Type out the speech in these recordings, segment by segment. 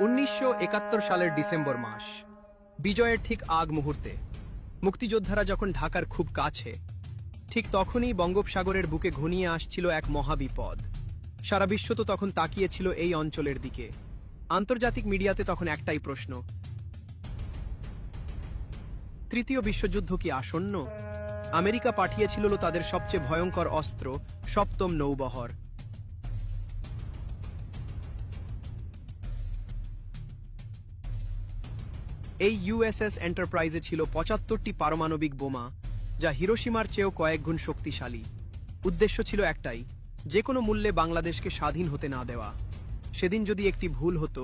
1971 সালের ডিসেম্বর মাস, বিজয়ের ঠিক আগ মুহূর্তে মুক্তিযোদ্ধারা যখন ঢাকার খুব কাছে, ঠিক তখনই বঙ্গোপসাগরের বুকে ঘনিয়ে আসছিল এক মহাবিপদ। সারা বিশ্ব তো তখন তাকিয়েছিল এই অঞ্চলের দিকে। আন্তর্জাতিক মিডিয়াতে তখন একটাই প্রশ্ন, তৃতীয় বিশ্বযুদ্ধ কি আসন্ন? আমেরিকা পাঠিয়েছিল তাদের সবচেয়ে ভয়ঙ্কর অস্ত্র, সপ্তম নৌবহর। এই ইউএসএস এন্টারপ্রাইজে ছিল ৭৫টি পারমাণবিক বোমা, যা হিরোশিমার চেয়েও কয়েক গুণ শক্তিশালী। উদ্দেশ্য ছিল একটাই, যে কোনো মূল্যে বাংলাদেশকে স্বাধীন হতে না দেওয়া। সেদিন যদি একটি ভুল হতো,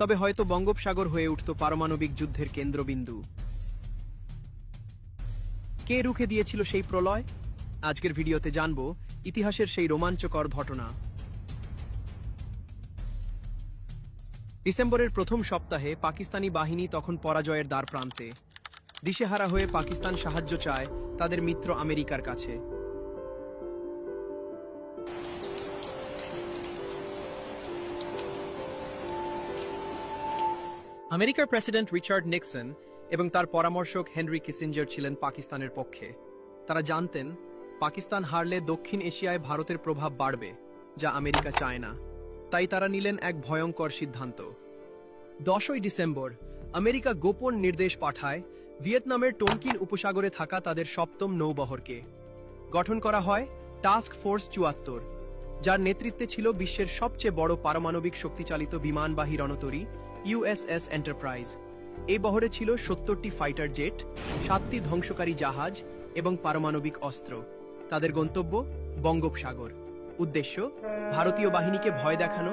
তবে হয়তো বঙ্গোপসাগর হয়ে উঠত পারমাণবিক যুদ্ধের কেন্দ্রবিন্দু। কে রুখে দিয়েছিল সেই প্রলয়? আজকের ভিডিওতে জানব ইতিহাসের সেই রোমাঞ্চকর ঘটনা। ডিসেম্বরের প্রথম সপ্তাহে পাকিস্তানি বাহিনী তখন পরাজয়ের দ্বারপ্রান্তে। দিশেহারা হয়ে পাকিস্তান সাহায্য চায় তাদের মিত্র আমেরিকার কাছে। আমেরিকার প্রেসিডেন্ট রিচার্ড নিক্সন এবং তার পরামর্শক হেনরি কিসিঞ্জার ছিলেন পাকিস্তানের পক্ষে। তারা জানতেন, পাকিস্তান হারলে দক্ষিণ এশিয়ায় ভারতের প্রভাব বাড়বে, যা আমেরিকা চায় না। তাই তারা নিলেন এক ভয়ঙ্কর সিদ্ধান্ত। 10ই ডিসেম্বর আমেরিকা গোপন নির্দেশ পাঠায় ভিয়েতনামের টনকিন উপসাগরে থাকা তাদের সপ্তম নৌবহরকে। গঠন করা হয় টাস্ক ফোর্স ৭৪, যার নেতৃত্বে ছিল বিশ্বের সবচেয়ে বড় পারমাণবিক শক্তিচালিত বিমানবাহী রণতরী ইউএসএস এন্টারপ্রাইজ। এই বহরে ছিল ৭০টি ফাইটার জেট, 7টি ধ্বংসকারী জাহাজ এবং পারমাণবিক অস্ত্র। তাদের গন্তব্য বঙ্গোপসাগর। উদ্দেশ্য ভারতীয় বাহিনীকে ভয় দেখানো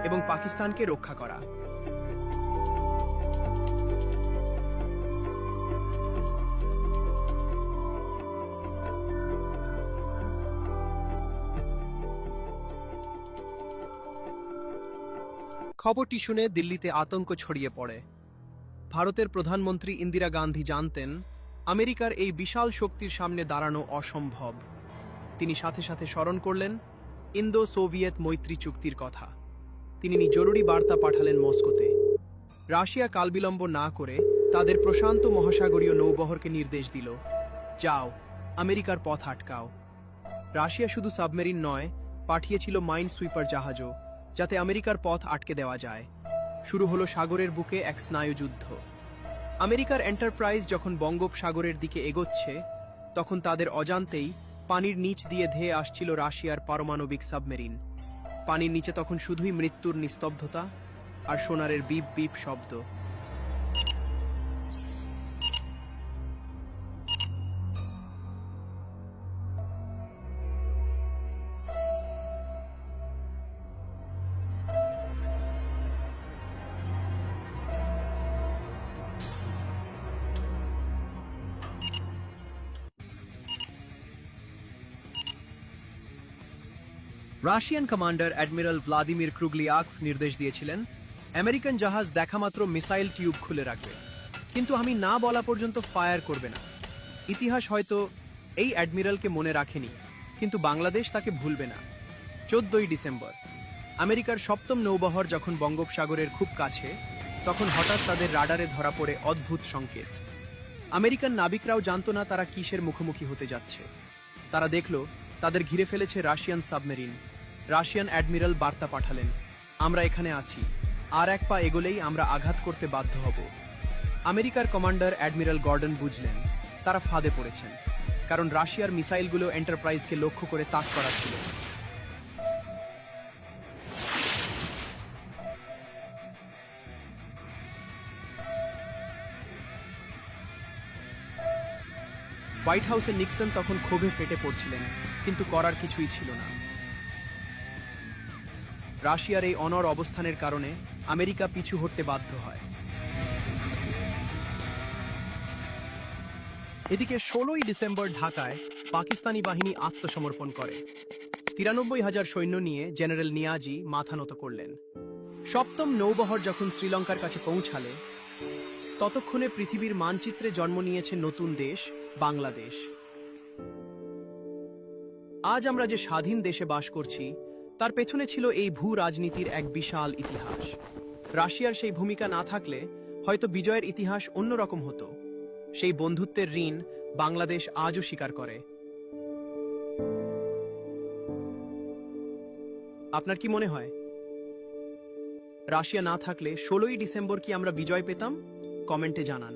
এবং পাকিস্তানকে রক্ষা করা। খবরটি শুনে দিল্লিতে আতঙ্ক ছড়িয়ে পড়ে। ভারতের প্রধানমন্ত্রী ইন্দিরা গান্ধী জানতেন, আমেরিকার এই বিশাল শক্তির সামনে দাঁড়ানো অসম্ভব। তিনি সাথে সাথে স্মরণ করলেন ইন্দো সোভিয়েত মৈত্রী চুক্তির কথা। তিনি জরুরি বার্তা পাঠালেন মস্কোতে। রাশিয়া কালবিলম্ব না করে তাদের প্রশান্ত মহাসাগরীয় নৌবহরকে নির্দেশ দিল, যাও, আমেরিকার পথ আটকাও। রাশিয়া শুধু সাবমেরিন নয়, পাঠিয়েছিল মাইন সুইপার জাহাজও, যাতে আমেরিকার পথ আটকে দেওয়া যায়। শুরু হলো সাগরের বুকে এক স্নায়ুযুদ্ধ। আমেরিকার এন্টারপ্রাইজ যখন বঙ্গোপসাগরের দিকে এগোচ্ছে, তখন তাদের অজান্তেই পানির নিচ দিয়ে ধেয়ে আসছিল রাশিয়ার পারমাণবিক সাবমেরিন। পানির নিচে তখন শুধুই মৃত্যুর নিস্তব্ধতা আর সোনারের বিপ বিপ শব্দ। রাশিয়ান কমান্ডার অ্যাডমিরাল ভ্লাদিমির ক্রুগলিয়াকভ নির্দেশ দিয়েছিলেন, আমেরিকান জাহাজ দেখামাত্র মিসাইল টিউব খুলে রাখবে, কিন্তু আমি না বলা পর্যন্ত ফায়ার করবে না। ইতিহাস হয়তো এই অ্যাডমিরালকে মনে রাখেনি, কিন্তু বাংলাদেশ তাকে ভুলবে না। 14ই ডিসেম্বর আমেরিকার সপ্তম নৌবহর যখন বঙ্গোপসাগরের খুব কাছে, তখন হঠাৎ তাদের রাডারে ধরা পড়ে অদ্ভুত সংকেত। আমেরিকান নাবিকরাও জানত না তারা কিসের মুখোমুখি হতে যাচ্ছে। তারা দেখল তাদের ঘিরে ফেলেছে রাশিয়ান সাবমেরিন। রাশিয়ান অ্যাডমিরাল বার্তা পাঠালেন, আমরা এখানে আছি, আর এক পা এগোলেই আমরা আঘাত করতে বাধ্য হব। আমেরিকার কমান্ডার অ্যাডমিরাল গর্ডন বুঝলেন তারা ফাঁদে পড়েছেন, কারণ রাশিয়ার মিসাইলগুলো এন্টারপ্রাইজকে লক্ষ্য করে তাক করা ছিল। হোয়াইট হাউসে নিক্সন তখন ক্ষোভে ফেটে পড়ছিলেন, কিন্তু করার কিছুই ছিল না। রাশিয়ার এই অনড় অবস্থানের কারণে আমেরিকা পিছু হটতে বাধ্য হয়। এদিকে 16ই ডিসেম্বর ঢাকায় পাকিস্তানি বাহিনী আত্মসমর্পণ করে। ৯৩,০০০ সৈন্য নিয়ে জেনারেল নিয়াজি মাথা নত করলেন। সপ্তম নৌবহর যখন শ্রীলঙ্কার কাছে পৌঁছালে, ততক্ষণে পৃথিবীর মানচিত্রে জন্ম নিয়েছে নতুন দেশ, বাংলাদেশ। আজ আমরা যে স্বাধীন দেশে বাস করছি, তার পেছনে ছিল এই ভূ রাজনীতির এক বিশাল ইতিহাস। রাশিয়ার সেই ভূমিকা না থাকলে হয়তো বিজয়ের ইতিহাস অন্যরকম হতো। সেই বন্ধুত্বের ঋণ বাংলাদেশ আজও স্বীকার করে। আপনার কি মনে হয়, রাশিয়া না থাকলে 16ই ডিসেম্বর কি আমরা বিজয় পেতাম? কমেন্টে জানান।